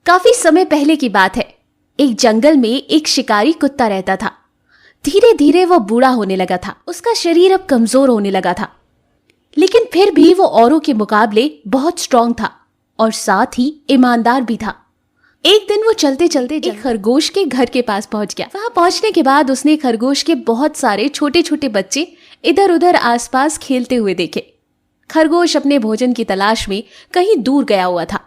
काफी समय पहले की बात है। एक जंगल में एक शिकारी कुत्ता रहता था। धीरे धीरे वो बूढ़ा होने लगा था। उसका शरीर अब कमजोर होने लगा था, लेकिन फिर भी वो औरों के मुकाबले बहुत स्ट्रांग था और साथ ही ईमानदार भी था। एक दिन वो चलते चलते एक खरगोश के घर के पास पहुंच गया। वहां पहुंचने के बाद उसने खरगोश के बहुत सारे छोटे छोटे बच्चे इधर उधर आसपास खेलते हुए देखे। खरगोश अपने भोजन की तलाश में कहीं दूर गया हुआ था।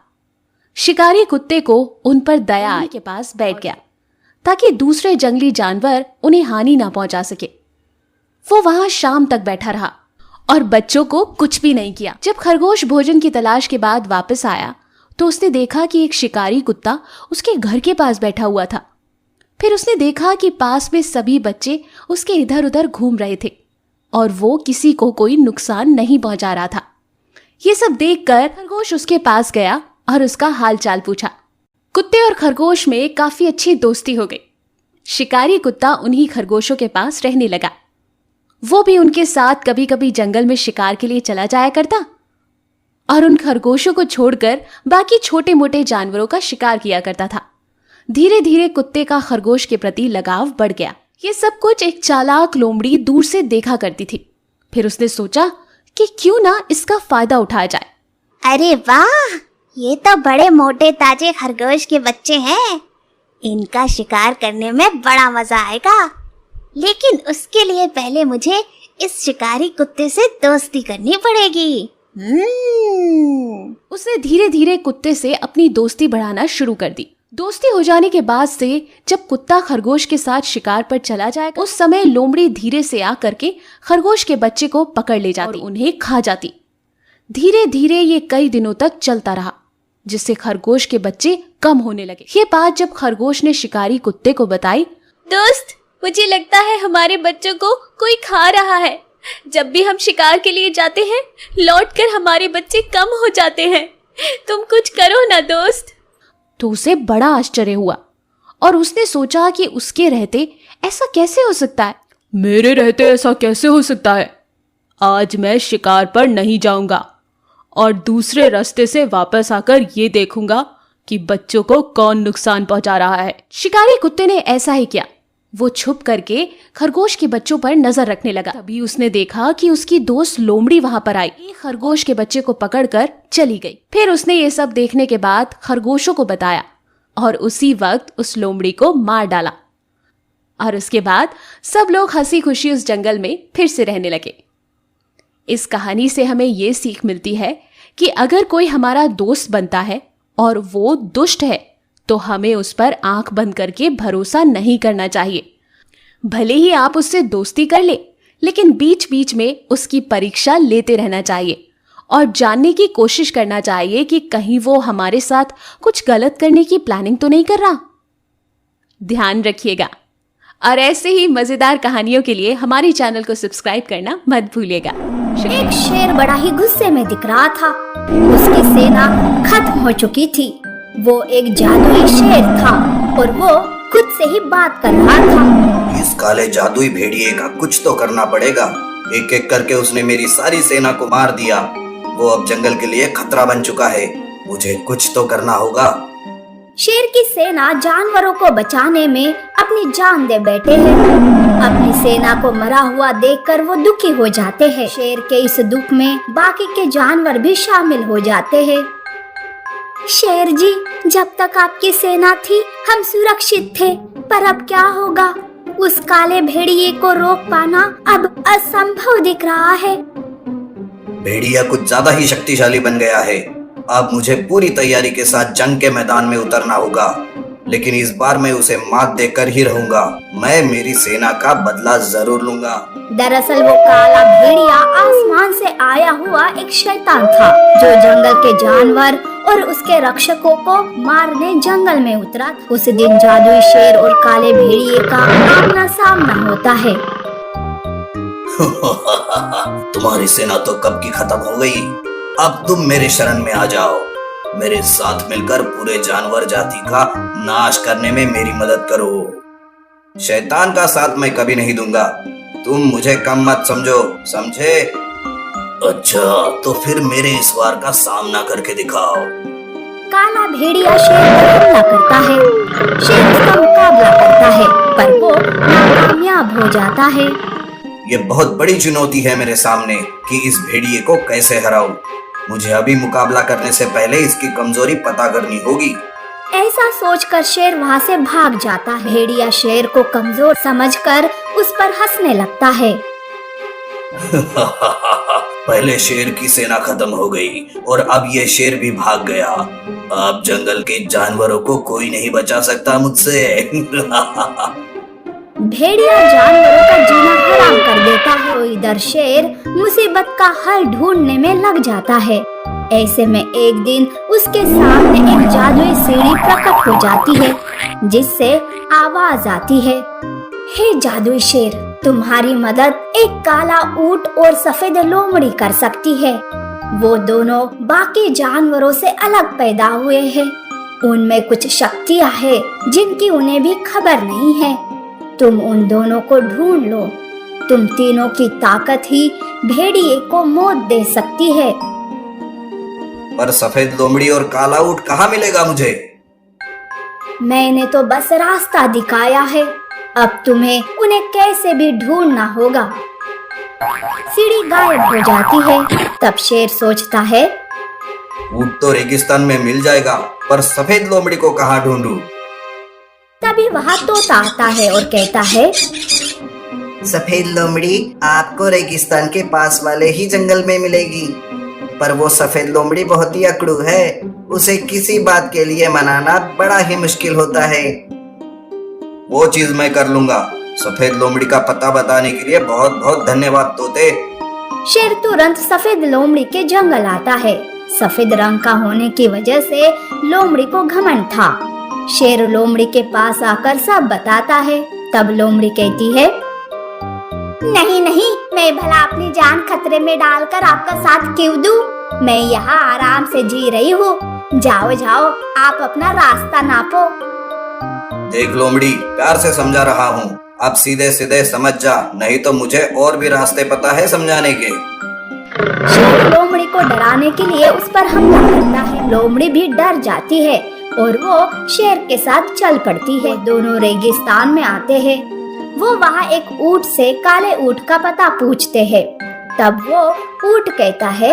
शिकारी कुत्ते को उन पर दया आने के पास बैठ गया ताकि दूसरे जंगली जानवर उन्हें हानि ना पहुंचा सके। वो वहां शाम तक बैठा रहा और बच्चों को कुछ भी नहीं किया। जब खरगोश भोजन की तलाश के बाद वापस आया तो उसने देखा कि एक शिकारी कुत्ता उसके घर के पास बैठा हुआ था। फिर उसने देखा कि पास में सभी बच्चे उसके इधर उधर घूम रहे थे और वो किसी को कोई नुकसान नहीं पहुंचा रहा था। ये सब देखकर खरगोश उसके पास गया और उसका हाल चाल पूछा। कुत्ते और खरगोश में काफी अच्छी दोस्ती हो गई। शिकारी कुत्ता उन्हीं खरगोशों के पास रहने लगा। वो भी उनके साथ कभी कभी जंगल में शिकार के लिए चला जाया करता और उन खरगोशों को छोड़कर बाकी छोटे मोटे जानवरों का शिकार किया करता था। धीरे धीरे कुत्ते का खरगोश के प्रति लगाव बढ़ गया। ये सब कुछ एक चालाक लोमड़ी दूर से देखा करती थी। फिर उसने सोचा कि क्यों ना इसका फायदा उठाया जाए। अरे वाह, ये तो बड़े मोटे ताजे खरगोश के बच्चे हैं। इनका शिकार करने में बड़ा मजा आएगा, लेकिन उसके लिए पहले मुझे इस शिकारी कुत्ते से दोस्ती करनी पड़ेगी। उसने धीरे धीरे कुत्ते से अपनी दोस्ती बढ़ाना शुरू कर दी। दोस्ती हो जाने के बाद से जब कुत्ता खरगोश के साथ शिकार पर चला जाएगा, उस समय लोमड़ी धीरे से आकर के खरगोश के बच्चे को पकड़ ले जाती और उन्हें खा जाती। धीरे धीरे ये कई दिनों तक चलता रहा, जिससे खरगोश के बच्चे कम होने लगे। ये बात जब खरगोश ने शिकारी कुत्ते को बताई, दोस्त, मुझे लगता है हमारे बच्चों को कोई खा रहा है। जब भी हम शिकार के लिए जाते हैं, लौटकर हमारे बच्चे कम हो जाते हैं। तुम कुछ करो ना दोस्त। तो उसे बड़ा आश्चर्य हुआ और उसने सोचा कि उसके रहते ऐसा कैसे हो सकता है। मेरे रहते ऐसा कैसे हो सकता है? आज मैं शिकार पर नहीं जाऊंगा और दूसरे रास्ते से वापस आकर ये देखूंगा कि बच्चों को कौन नुकसान पहुंचा रहा है। शिकारी कुत्ते ने ऐसा ही किया। वो छुप करके खरगोश के बच्चों पर नजर रखने लगा। तभी उसने देखा कि उसकी दोस्त लोमड़ी वहां पर आई, खरगोश के बच्चे को पकड़कर चली गई। फिर उसने ये सब देखने के बाद खरगोशों को बताया और उसी वक्त उस लोमड़ी को मार डाला। और उसके बाद सब लोग हंसी खुशी उस जंगल में फिर से रहने लगे। इस कहानी से हमें ये सीख मिलती है कि अगर कोई हमारा दोस्त बनता है और वो दुष्ट है तो हमें उस पर आंख बंद करके भरोसा नहीं करना चाहिए। भले ही आप उससे दोस्ती कर ले, लेकिन बीच बीच में उसकी परीक्षा लेते रहना चाहिए और जानने की कोशिश करना चाहिए कि कहीं वो हमारे साथ कुछ गलत करने की प्लानिंग तो नहीं कर रहा। ध्यान रखिएगा और ऐसे ही मजेदार कहानियों के लिए हमारे चैनल को सब्सक्राइब करना मत भूलिएगा। एक शेर बड़ा ही गुस्से में दिख रहा था। उसकी सेना खत्म हो चुकी थी। वो एक जादुई शेर था और वो खुद से ही बात कर रहा था। इस काले जादुई भेड़िए का कुछ तो करना पड़ेगा। एक एक करके उसने मेरी सारी सेना को मार दिया। वो अब जंगल के लिए खतरा बन चुका है। मुझे कुछ तो करना होगा। शेर की सेना जानवरों को बचाने में अपनी जान दे बैठे हैं। अपनी सेना को मरा हुआ देखकर वो दुखी हो जाते हैं। शेर के इस दुख में बाकी के जानवर भी शामिल हो जाते हैं। शेर जी, जब तक आपकी सेना थी हम सुरक्षित थे, पर अब क्या होगा? उस काले भेड़िए को रोक पाना अब असंभव दिख रहा है। भेड़िया कुछ ज्यादा ही शक्तिशाली बन गया है। अब मुझे पूरी तैयारी के साथ जंग के मैदान में उतरना होगा, लेकिन इस बार मैं उसे मात देकर ही रहूंगा। मैं मेरी सेना का बदला जरूर लूंगा। दरअसल वो काला भेड़िया आसमान से आया हुआ एक शैतान था जो जंगल के जानवर और उसके रक्षकों को मारने जंगल में उतरा। उस दिन जादुई शेर और काले भेड़िए का आमना सामना होता है। तुम्हारी सेना तो कब की खत्म हो गई। अब तुम मेरे शरण में आ जाओ। मेरे साथ मिलकर पूरे जानवर जाति का नाश करने में मेरी मदद करो। शैतान का साथ मैं कभी नहीं दूंगा। तुम मुझे कम मत समझो, समझे? अच्छा, तो फिर मेरे इस वार का सामना करके दिखाओ। काला भेड़िया शेर पर हमला करता है। शेर उसका मुकाबला करता है पर वो नाकामयाब हो जाता है। ये बहुत बड़ी चुनौती है मेरे सामने कि इस भेड़िए को कैसे हराऊं। मुझे अभी मुकाबला करने से पहले इसकी कमजोरी पता करनी होगी। ऐसा सोचकर शेर वहाँ से भाग जाता है। भेड़िया शेर को कमजोर समझकर उस पर हंसने लगता है। पहले शेर की सेना खत्म हो गई और अब ये शेर भी भाग गया। अब जंगल के जानवरों को कोई नहीं बचा सकता मुझसे। भेड़िया जानवरों का जीना हराम कर देता है। तो इधर शेर मुसीबत का हल ढूंढने में लग जाता है। ऐसे में एक दिन उसके सामने एक जादुई सीढ़ी प्रकट हो जाती है जिससे आवाज आती है, हे जादुई शेर, तुम्हारी मदद एक काला ऊंट और सफेद लोमड़ी कर सकती है। वो दोनों बाकी जानवरों से अलग पैदा हुए हैं। उनमें कुछ शक्तियां हैं जिनकी उन्हें भी खबर नहीं है। तुम उन दोनों को ढूंढ लो। तुम तीनों की ताकत ही भेड़िए को मौत दे सकती है। पर सफेद लोमड़ी और काला ऊंट कहाँ मिलेगा मुझे? मैंने तो बस रास्ता दिखाया है, अब तुम्हें उन्हें कैसे भी ढूंढना होगा। सीढ़ी गायब हो जाती है। तब शेर सोचता है, ऊंट तो रेगिस्तान में मिल जाएगा, पर सफेद लोमड़ी को कहाँ ढूंढूं? तभी वहाँ तोता आता है और कहता है, सफेद लोमड़ी आपको रेगिस्तान के पास वाले ही जंगल में मिलेगी, पर वो सफेद लोमड़ी बहुत ही अकड़ू है। उसे किसी बात के लिए मनाना बड़ा ही मुश्किल होता है। वो चीज मैं कर लूंगा। सफेद लोमड़ी का पता बताने के लिए बहुत बहुत धन्यवाद तोते। शेर तुरंत सफेद लोमड़ी के जंगल आता है। सफेद रंग का होने की वजह से लोमड़ी को घमंड था। शेर लोमड़ी के पास आकर सब बताता है। तब लोमड़ी कहती है, नहीं नहीं, मैं भला अपनी जान खतरे में डालकर आपका साथ क्यों दूं? मैं यहाँ आराम से जी रही हूँ। जाओ जाओ, आप अपना रास्ता नापो। देख लोमड़ी, प्यार से समझा रहा हूँ, अब सीधे सीधे समझ जा, नहीं तो मुझे और भी रास्ते पता है समझाने के। शेर लोमड़ी को डराने के लिए उस पर हमला करता है। लोमड़ी भी डर जाती है और वो शेर के साथ चल पड़ती है। दोनों रेगिस्तान में आते हैं। वो वहाँ एक ऊंट से काले ऊंट का पता पूछते हैं। तब वो ऊंट कहता है,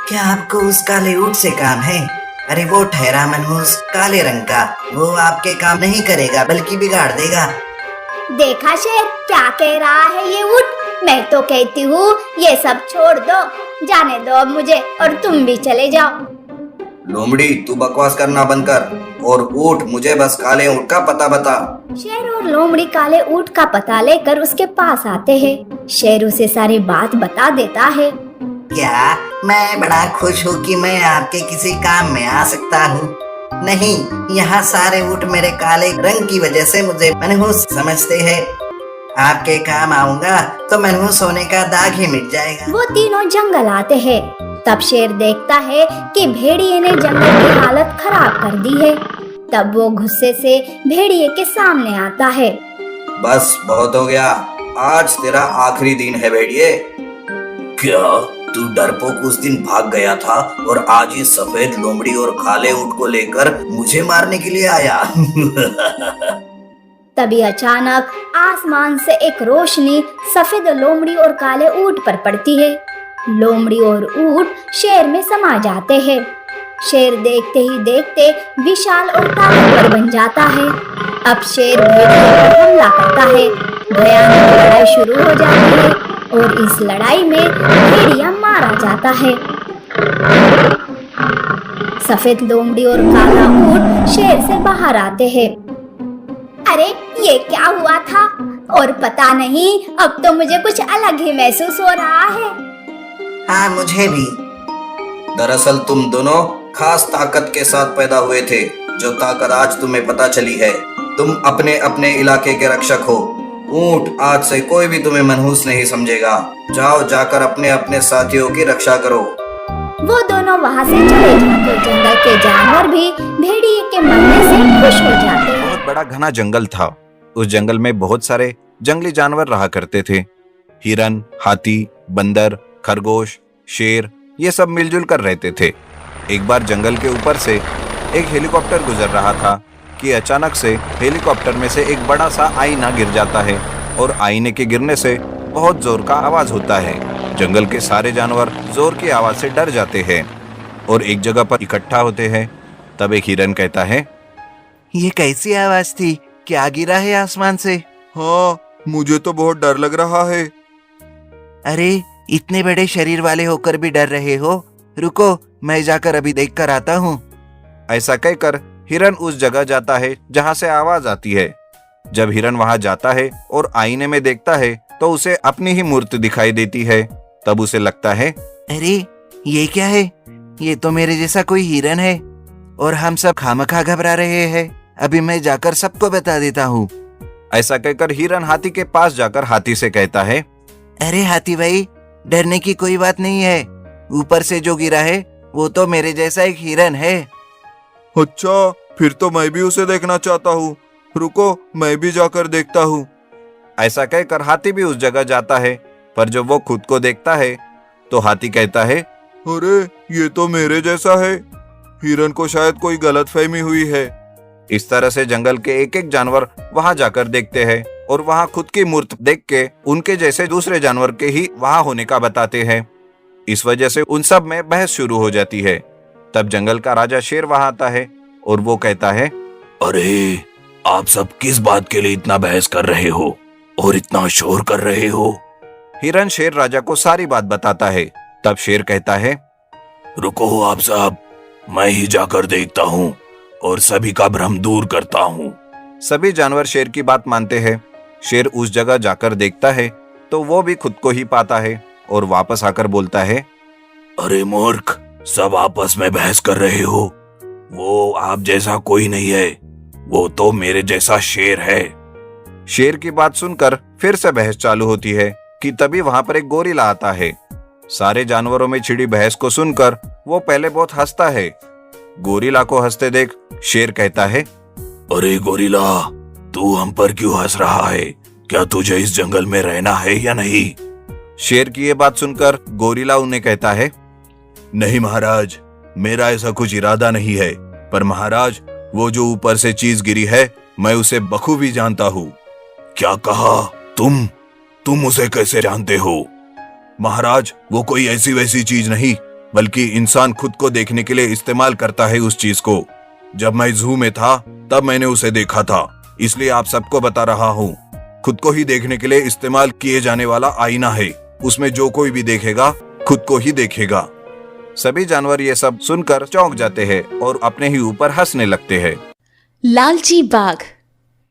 क्या आपको उस काले ऊंट से काम है? अरे वो ठहरा मनहूस काले रंग का, वो आपके काम नहीं करेगा बल्कि बिगाड़ देगा। देखा शेर क्या कह रहा है ये ऊंट? मैं तो कहती हूँ ये सब छोड़ दो, जाने दो अब मुझे, और तुम भी चले जाओ। लोमड़ी, तू बकवास करना बंद कर और ऊंट, मुझे बस काले ऊंट का पता बता। शेर और लोमड़ी काले ऊंट का पता लेकर उसके पास आते हैं। शेर उसे सारी बात बता देता है। क्या मैं बड़ा खुश हूँ कि मैं आपके किसी काम में आ सकता हूँ। नहीं, यहाँ सारे ऊंट मेरे काले रंग की वजह से मुझे मनहूस समझते हैं। आपके काम आऊंगा तो मनहूस होने का दाग ही मिट जाएगा। वो तीनों जंगल आते हैं। तब शेर देखता है कि भेड़िए ने जंगल की हालत खराब कर दी है। तब वो गुस्से से भेड़िए के सामने आता है। बस बहुत हो गया, आज तेरा आखिरी दिन है भेड़िए। क्या तू डरपोक उस दिन भाग गया था और आज ये सफेद लोमड़ी और काले ऊंट को लेकर मुझे मारने के लिए आया? तभी अचानक आसमान से एक रोशनी सफेद लोमड़ी और काले ऊंट पर पड़ती है। लोमड़ी और ऊंट शेर में समा जाते हैं। शेर देखते ही देखते विशाल और ताकतवर बन जाता है। अब शेर भेड़िए पर हमला करता है। भयानक लड़ाई शुरू हो जाती है और इस लड़ाई में भेड़िया मारा जाता है। सफेद लोमड़ी और काला ऊंट शेर से बाहर आते हैं। अरे ये क्या हुआ था? और पता नहीं, अब तो मुझे कुछ अलग ही महसूस हो रहा है। हाँ, मुझे भी। दरअसल तुम दोनों खास ताकत के साथ पैदा हुए थे, जो ताकत आज तुम्हें पता चली है। तुम अपने अपने इलाके के रक्षक हो। ऊंट, आज से कोई भी तुम्हें मनहूस नहीं समझेगा। जाओ, जाकर अपने अपने साथियों की रक्षा करो। वो दोनों वहाँ से चले जाते। जंगल के जानवर भी भेड़िए के मरने से खुश हो जाते हैं। बहुत बड़ा घना जंगल था। उस जंगल में बहुत सारे जंगली जानवर रहा करते थे। हिरन, हाथी, बंदर, खरगोश, शेर, ये सब मिलजुल कर रहते थे। एक बार जंगल के ऊपर से एक हेलीकॉप्टर गुजर रहा था कि अचानक से हेलीकॉप्टर में से एक बड़ा सा आईना गिर जाता है और आईने के गिरने से बहुत जोर का आवाज होता है। जंगल के सारे जानवर जोर की आवाज से डर जाते हैं और एक जगह पर इकट्ठा होते हैं। तब एक हिरन कहता है, ये कैसी आवाज थी? क्या गिरा है आसमान से? हाँ, मुझे तो बहुत डर लग रहा है। अरे, इतने बड़े शरीर वाले होकर भी डर रहे हो? रुको, मैं जाकर अभी देख कर आता हूँ। ऐसा कहकर हिरन उस जगह जाता है जहाँ से आवाज आती है। जब हिरन वहां जाता है और आईने में देखता है तो उसे अपनी ही मूर्ति दिखाई देती है। तब उसे लगता है, अरे, ये क्या है? ये तो मेरे जैसा कोई हिरन है और हम सब खामखा घबरा रहे हैं। अभी मैं जाकर सबको बता देता हूँ। ऐसा कहकर हिरन हाथी के पास जाकर हाथी से कहता है, अरे हाथी भाई, डरने की कोई बात नहीं है। ऊपर से जो गिरा है वो तो मेरे जैसा एक हिरन है। अच्छा, फिर तो मैं भी उसे देखना चाहता हूँ। रुको, मैं भी जाकर देखता हूँ। ऐसा कहकर हाथी भी उस जगह जाता है, पर जब वो खुद को देखता है तो हाथी कहता है, अरे, ये तो मेरे जैसा है। हिरन को शायद कोई गलतफहमी हुई है। इस तरह से जंगल के एक एक जानवर वहां जाकर देखते हैं और वहां खुद की मूर्ति देख के उनके जैसे दूसरे जानवर के ही वहां होने का बताते हैं। इस वजह से उन सब में बहस शुरू हो जाती है। तब जंगल का राजा शेर वहां आता है और वो कहता है, अरे, आप सब किस बात के लिए इतना बहस कर रहे हो और इतना शोर कर रहे हो? हिरन शेर राजा को सारी बात बताता है। तब शेर कहता है, रुको आप सब, मैं ही जाकर देखता हूँ और सभी का भ्रम दूर करता हूँ। सभी जानवर शेर की बात मानते हैं। शेर उस जगह जाकर देखता है तो वो भी खुद को ही पाता है और वापस आकर बोलता है, अरे मूर्ख, सब आपस में बहस कर रहे हो। वो आप जैसा कोई नहीं है, वो तो मेरे जैसा शेर है। शेर की बात सुनकर फिर से बहस चालू होती है कि तभी वहां पर एक गोरिल्ला आता है। सारे जानवरों में छिड़ी बहस को सुनकर वो पहले बहुत हंसता है। गोरिल्ला को हंसते देख शेर कहता है, अरे गोरिल्ला, तू हम पर क्यों हंस रहा है? क्या तुझे इस जंगल में रहना है या नहीं? शेर की ये बात सुनकर गोरिल्ला उन्हें कहता है, नहीं महाराज, मेरा ऐसा कुछ इरादा नहीं है। पर महाराज, वो जो ऊपर से चीज गिरी है, मैं उसे बखूबी जानता हूँ। क्या कहा? तुम उसे कैसे जानते हो? महाराज, वो कोई ऐसी वैसी चीज नहीं, बल्कि इंसान खुद को देखने के लिए इस्तेमाल करता है उस चीज को। जब मैं जू में था तब मैंने उसे देखा था, इसलिए आप सबको बता रहा हूँ। खुद को ही देखने के लिए इस्तेमाल किए जाने वाला आईना है। उसमें जो कोई भी देखेगा खुद को ही देखेगा। सभी जानवर ये सब सुनकर चौंक जाते हैं और अपने ही ऊपर हंसने लगते हैं। लालची बाघ।